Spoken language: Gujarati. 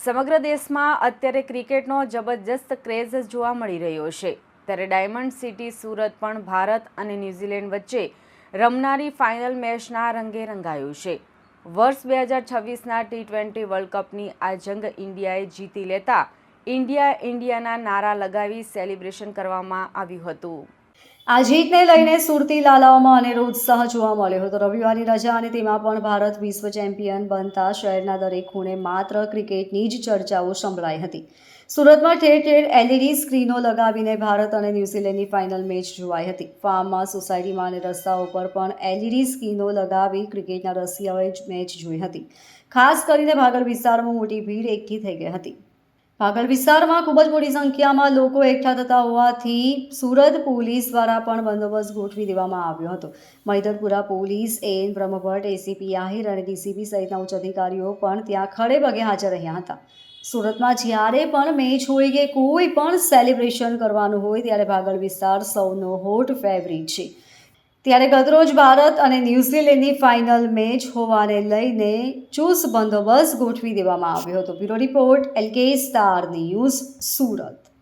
સમગ્ર દેશમાં અત્યારે ક્રિકેટનો જબરજસ્ત ક્રેઝ જોવા મળી રહ્યો છે. ત્યારે ડાયમંડ સિટી સુરત પણ ભારત અને ન્યૂઝીલેન્ડ વચ્ચે રમનારી ફાઇનલ મેચના રંગે રંગાયું છે. વર્ષ 2026ના T20 વર્લ્ડ કપની આ જંગ ઇન્ડિયાએ જીતી લેતા ઇન્ડિયાના નારા લગાવી સેલિબ્રેશન કરવામાં આવ્યું હતું. આ જીતને લઈને સુરતી લાલાઓમાં અનેરો ઉત્સાહ જોવા મળ્યો હતો. રવિવારની રજા અને તેમાં પણ ભારત વિશ્વ ચેમ્પિયન બનતા શહેરના દરેક ખૂણે માત્ર ક્રિકેટની જ ચર્ચાઓ સંભળાઈ હતી. સુરતમાં ઠેર ઠેર LED સ્ક્રીનો લગાવીને ભારત અને ન્યૂઝીલેન્ડની ફાઇનલ મેચ જોવાઈ હતી. ફાર્મમાં, સોસાયટીમાં અને રસ્તાઓ પર પણ LED સ્ક્રીનો લગાવી ક્રિકેટના રસિયાઓએ મેચ જોઈ હતી. ખાસ કરીને ભાગળ વિસ્તારમાં મોટી ભીડ એકઠી થઈ ગઈ હતી. ભાગળ વિસ્તારમાં ખૂબ જ મોટી સંખ્યામાં લોકો એકઠા થતા હોવાથી સુરત પોલીસ દ્વારા પણ બંદોબસ્ત ગોઠવી દેવામાં આવ્યો હતો. Mahidharpura police, AN Brahmbhatt, ACP Ahir અને DCP સહિતના ઉચ્ચ અધિકારીઓ પણ ત્યાં ખડેપગે હાજર રહ્યા હતા. સુરતમાં જ્યારે પણ મેચ હોય કે કોઈ પણ સેલિબ્રેશન કરવાનું હોય ત્યારે ભાગળ વિસ્તાર સૌનો હોટ ફેવરિટ છે. ત્યારે ગતરોજ ભારત અને ન્યૂઝીલેન્ડની ફાઇનલ મેચ હોવાને લઈને ચુસ્ત બંદોબસ્ત ગોઠવી દેવામાં આવ્યો હતો. Bureau report LK star news, Surat.